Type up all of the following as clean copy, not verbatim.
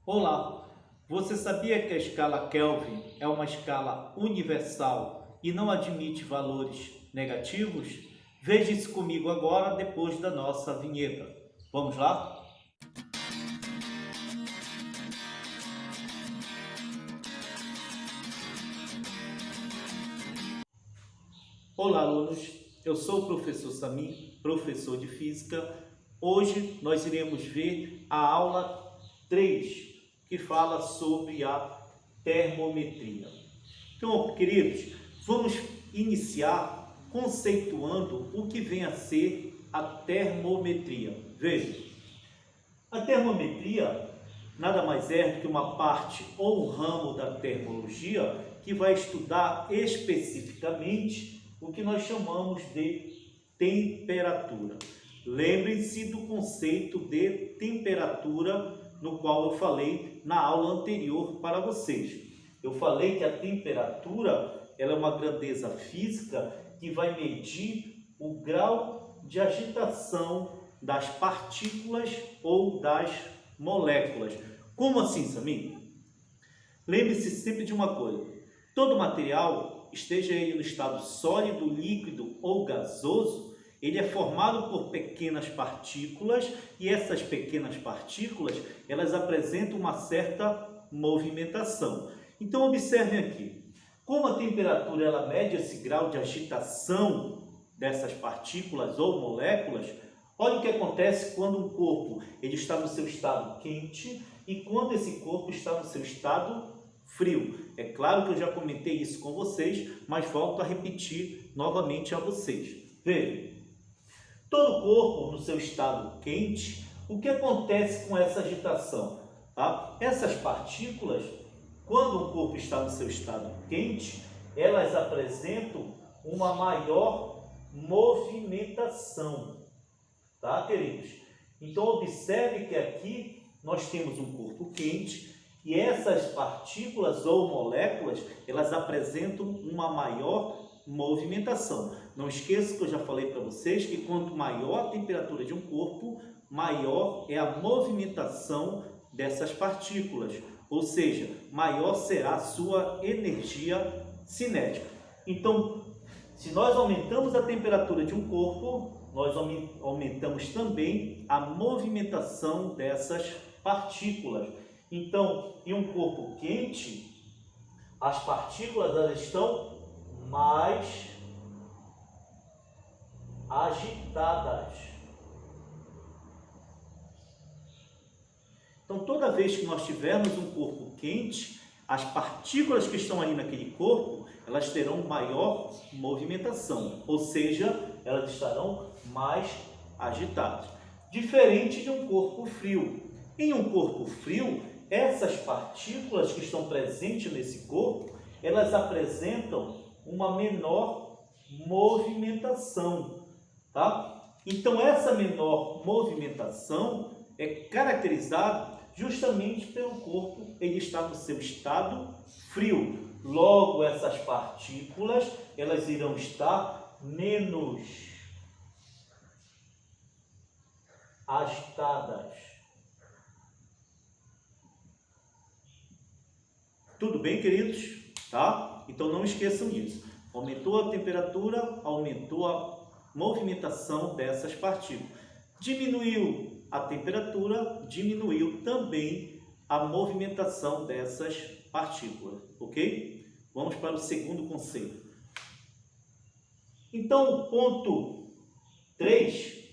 Olá, você sabia que a escala Kelvin é uma escala universal e não admite valores negativos? Veja isso comigo agora depois da nossa vinheta. Vamos lá? Olá, alunos. Eu sou o professor Sami, professor de Física. Hoje nós iremos ver a aula 3, que fala sobre a termometria. Então, queridos, vamos iniciar conceituando o que vem a ser a termometria. Veja, a termometria nada mais é do que uma parte ou um ramo da termologia que vai estudar especificamente o que nós chamamos de temperatura. Lembrem-se do conceito de temperatura no qual eu falei na aula anterior para vocês. Eu falei que a temperatura ela é uma grandeza física que vai medir o grau de agitação das partículas ou das moléculas. Como assim, Samir? Lembre-se sempre de uma coisa: todo material, esteja ele no estado sólido, líquido ou gasoso, ele é formado por pequenas partículas e essas pequenas partículas, elas apresentam uma certa movimentação. Então, observem aqui, como a temperatura ela mede esse grau de agitação dessas partículas ou moléculas. Olha o que acontece quando um corpo ele está no seu estado quente e quando esse corpo está no seu estado frio. É claro que eu já comentei isso com vocês, mas volto a repetir novamente a vocês. Vejam, todo corpo no seu estado quente, o que acontece com essa agitação? Tá? Essas partículas, quando o corpo está no seu estado quente, elas apresentam uma maior movimentação. Tá, queridos? Então, observe que aqui nós temos um corpo quente e essas partículas ou moléculas, elas apresentam uma maior movimentação. Não esqueça que eu já falei para vocês que quanto maior a temperatura de um corpo, maior é a movimentação dessas partículas, ou seja, maior será a sua energia cinética. Então, se nós aumentamos a temperatura de um corpo, nós aumentamos também a movimentação dessas partículas. Então, em um corpo quente, as partículas elas estão mais agitadas. Então, toda vez que nós tivermos um corpo quente, as partículas que estão ali naquele corpo, elas terão maior movimentação, ou seja, elas estarão mais agitadas. Diferente de um corpo frio. Em um corpo frio, essas partículas que estão presentes nesse corpo, elas apresentam uma menor movimentação, tá? Então, essa menor movimentação é caracterizada justamente pelo corpo ele estar no seu estado frio. Logo, essas partículas elas irão estar menos agitadas. Tudo bem, queridos? Tá? Então não esqueçam disso. Aumentou a temperatura, aumentou a movimentação dessas partículas. Diminuiu a temperatura, diminuiu também a movimentação dessas partículas, ok? Vamos para o segundo conceito. Então, o ponto 3,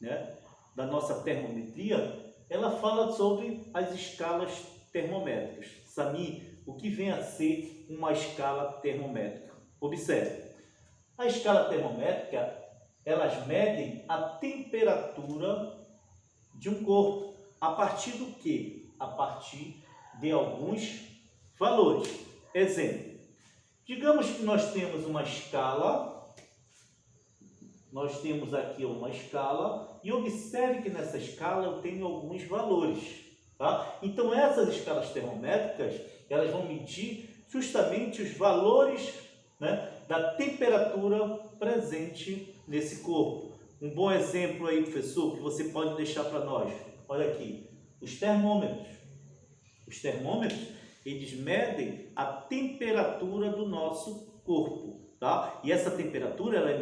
né, da nossa termometria, ela fala sobre as escalas termométricas. Sami, o que vem a ser uma escala termométrica? Observe, a escala termométrica, elas medem a temperatura de um corpo. A partir do quê? A partir de alguns valores. Exemplo, digamos que nós temos uma escala, nós temos aqui uma escala, e observe que nessa escala eu tenho alguns valores. Tá? Então, essas escalas termométricas, elas vão medir justamente os valores, né, da temperatura presente nesse corpo. Um bom exemplo aí, professor, que você pode deixar para nós. Olha aqui, os termômetros. Os termômetros, eles medem a temperatura do nosso corpo, tá? E essa temperatura ela é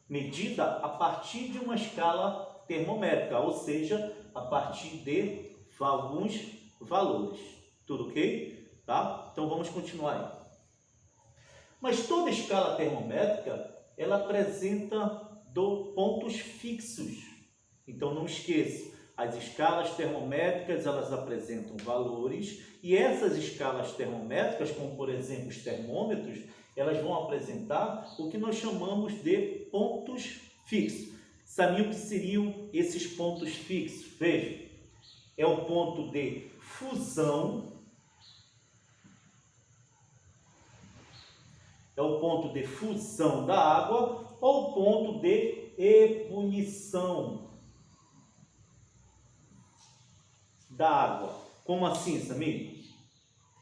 medida a partir de uma escala termométrica, ou seja, a partir de alguns valores. Tudo ok? Tá? Então vamos continuar aí. Mas toda escala termométrica, ela apresenta pontos fixos. Então não esqueça, as escalas termométricas, elas apresentam valores, e essas escalas termométricas, como por exemplo os termômetros, elas vão apresentar o que nós chamamos de pontos fixos. Sabiam o que seriam esses pontos fixos? Veja, é o ponto de fusão, da água, ou ponto de ebulição da água. Como assim, Samir?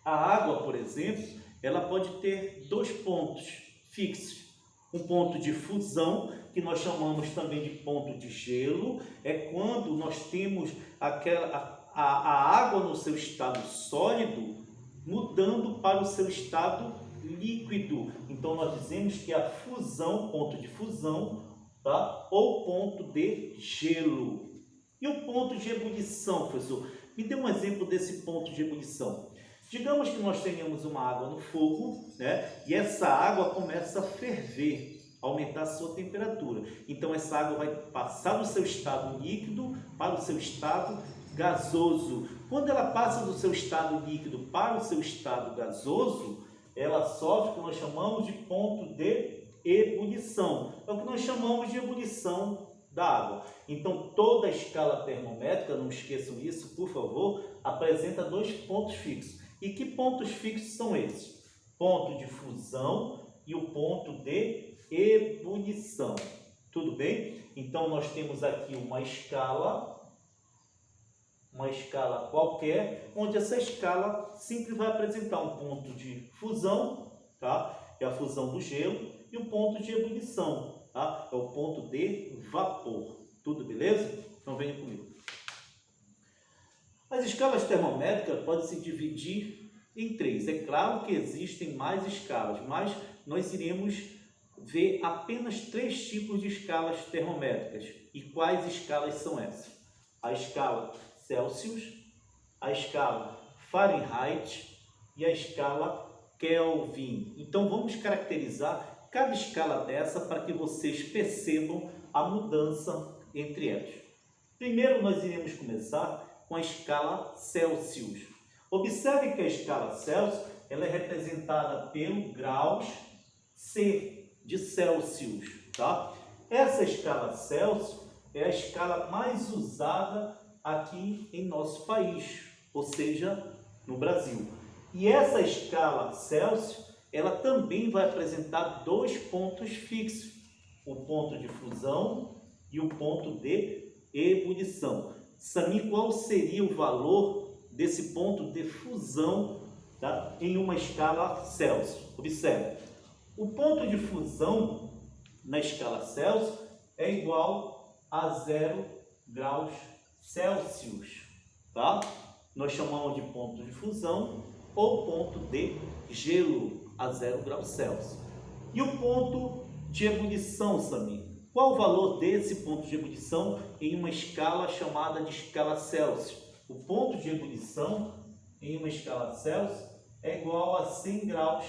A água, por exemplo, ela pode ter dois pontos fixos. Um ponto de fusão, que nós chamamos também de ponto de gelo, é quando nós temos a água no seu estado sólido mudando para o seu estado líquido. Então nós dizemos que a fusão, ponto de fusão, tá? Ou ponto de gelo. E o ponto de ebulição, professor? Me dê um exemplo desse ponto de ebulição. Digamos que nós tenhamos uma água no fogo, né? E essa água começa a ferver, aumentar a sua temperatura. Então essa água vai passar do seu estado líquido para o seu estado gasoso. Quando ela passa do seu estado líquido para o seu estado gasoso, ela sofre o que nós chamamos de ponto de ebulição. É o que nós chamamos de ebulição da água. Então toda a escala termométrica, não esqueçam isso, por favor, apresenta dois pontos fixos. E que pontos fixos são esses? Ponto de fusão e o ponto de ebulição. Tudo bem? Então nós temos aqui uma escala qualquer, onde essa escala sempre vai apresentar um ponto de fusão, tá? É a fusão do gelo, e um ponto de ebulição, tá? É o ponto de vapor. Tudo beleza? Então venha comigo. As escalas termométricas podem se dividir em três. É claro que existem mais escalas, mas nós iremos ver apenas três tipos de escalas termométricas. E quais escalas são essas? A escala Celsius, a escala Fahrenheit e a escala Kelvin. Então vamos caracterizar cada escala dessa para que vocês percebam a mudança entre elas. Primeiro nós iremos começar com a escala Celsius. Observe que a escala Celsius ela é representada pelo graus C de Celsius, tá? Essa escala Celsius é a escala mais usada aqui em nosso país, ou seja, no Brasil. E essa escala Celsius, ela também vai apresentar dois pontos fixos, o ponto de fusão e o ponto de ebulição. Samir, qual seria o valor desse ponto de fusão, tá, em uma escala Celsius? Observe, o ponto de fusão na escala Celsius é igual a 0 graus Celsius, tá? Nós chamamos de ponto de fusão ou ponto de gelo a 0 graus Celsius. E o ponto de ebulição, Samir? Qual o valor desse ponto de ebulição em uma escala chamada de escala Celsius? O ponto de ebulição em uma escala Celsius é igual a 100 graus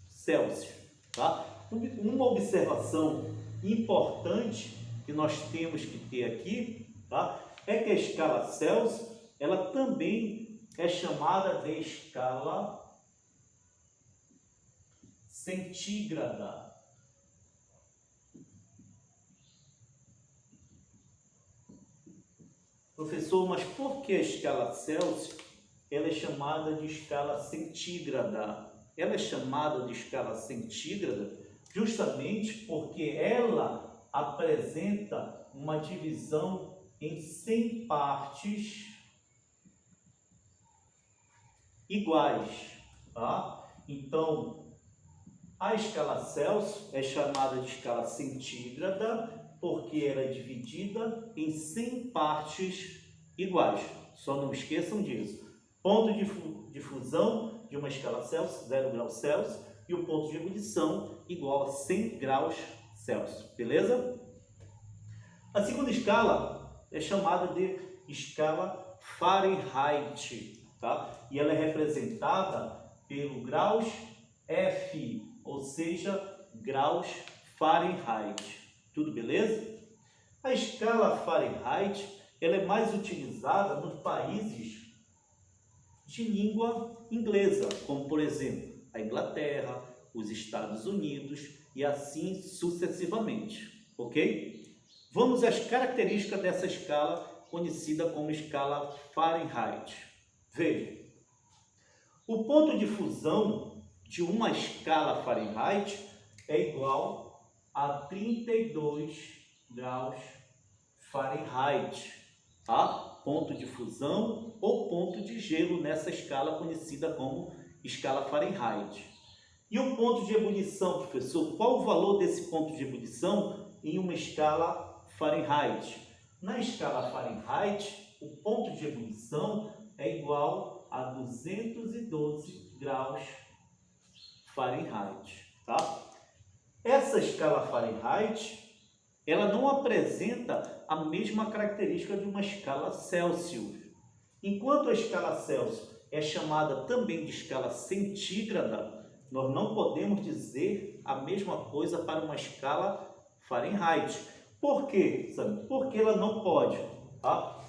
Celsius, tá? Uma observação importante que nós temos que ter aqui, tá, é que a escala Celsius, ela também é chamada de escala centígrada. Professor, mas por que a escala Celsius ela é chamada de escala centígrada? Ela é chamada de escala centígrada justamente porque ela apresenta uma divisão em 100 partes iguais, tá? Então, a escala Celsius é chamada de escala centígrada porque ela é dividida em 100 partes iguais. Só não esqueçam disso. Ponto de fusão de uma escala Celsius, 0 graus Celsius, e o ponto de ebulição igual a 100 graus Celsius, beleza? A segunda escala é chamada de escala Fahrenheit, tá? E ela é representada pelo graus F, ou seja, graus Fahrenheit. Tudo beleza? A escala Fahrenheit ela é mais utilizada nos países de língua inglesa, como por exemplo a Inglaterra, os Estados Unidos e assim sucessivamente, ok? Vamos às características dessa escala conhecida como escala Fahrenheit. Veja, o ponto de fusão de uma escala Fahrenheit é igual a 32 graus Fahrenheit, tá? Ponto de fusão ou ponto de gelo nessa escala conhecida como escala Fahrenheit. E o ponto de ebulição, professor? Qual o valor desse ponto de ebulição em uma escala Fahrenheit? Na escala Fahrenheit, o ponto de ebulição é igual a 212 graus Fahrenheit, tá? Essa escala Fahrenheit, ela não apresenta a mesma característica de uma escala Celsius. Enquanto a escala Celsius é chamada também de escala centígrada, nós não podemos dizer a mesma coisa para uma escala Fahrenheit. Por quê? Porque ela não pode, tá?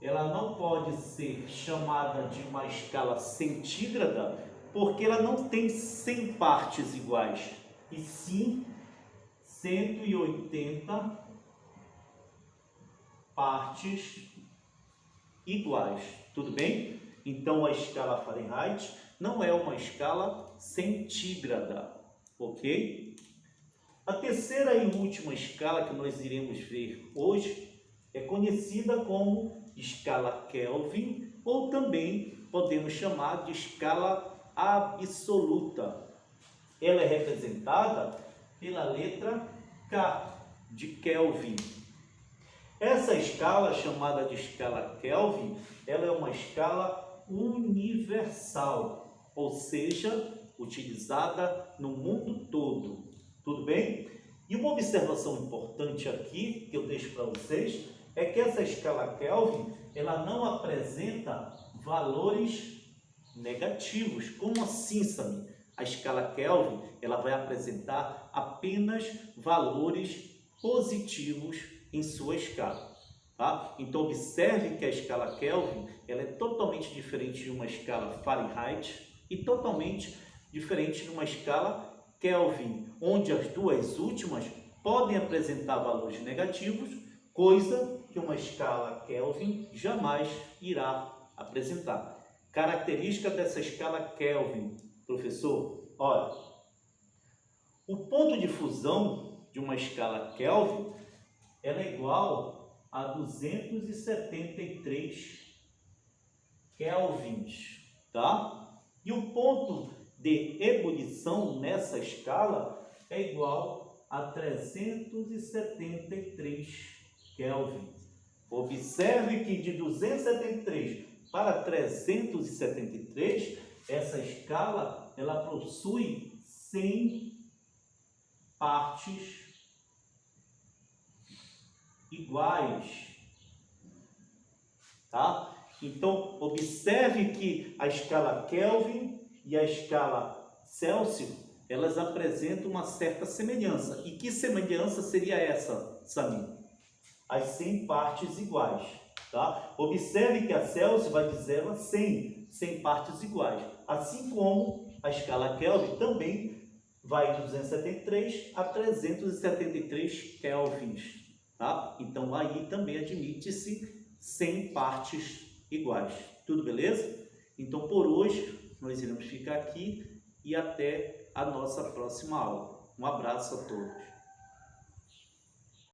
Ela não pode ser chamada de uma escala centígrada porque ela não tem 100 partes iguais, e sim 180 partes iguais. Tudo bem? Então a escala Fahrenheit não é uma escala centígrada, ok? A terceira e última escala que nós iremos ver hoje é conhecida como escala Kelvin, ou também podemos chamar de escala absoluta. Ela é representada pela letra K de Kelvin. Essa escala, chamada de escala Kelvin, ela é uma escala universal, ou seja, utilizada no mundo todo. Tudo bem? E uma observação importante aqui, que eu deixo para vocês, é que essa escala Kelvin, ela não apresenta valores negativos. Como assim, Samir? A escala Kelvin, ela vai apresentar apenas valores positivos em sua escala, tá? Então, observe que a escala Kelvin, ela é totalmente diferente de uma escala Fahrenheit e totalmente diferente de uma escala Kelvin, onde as duas últimas podem apresentar valores negativos, coisa que uma escala Kelvin jamais irá apresentar. Característica dessa escala Kelvin, professor, olha, o ponto de fusão de uma escala Kelvin ela é igual a 273 kelvins, tá? E o ponto de ebulição nessa escala é igual a 373 Kelvin. Observe que de 273 para 373, essa escala ela possui 100 partes iguais, tá? Então, observe que a escala Kelvin e a escala Celsius, elas apresentam uma certa semelhança. E que semelhança seria essa, Samir? As 100 partes iguais, tá? Observe que a Celsius vai de 0 a 100 partes iguais. Assim como a escala Kelvin também vai de 273 a 373 kelvins, tá? Então, aí também admite-se 100 partes iguais. Tudo beleza? Então, por hoje, nós iremos ficar aqui e até a nossa próxima aula. Um abraço a todos.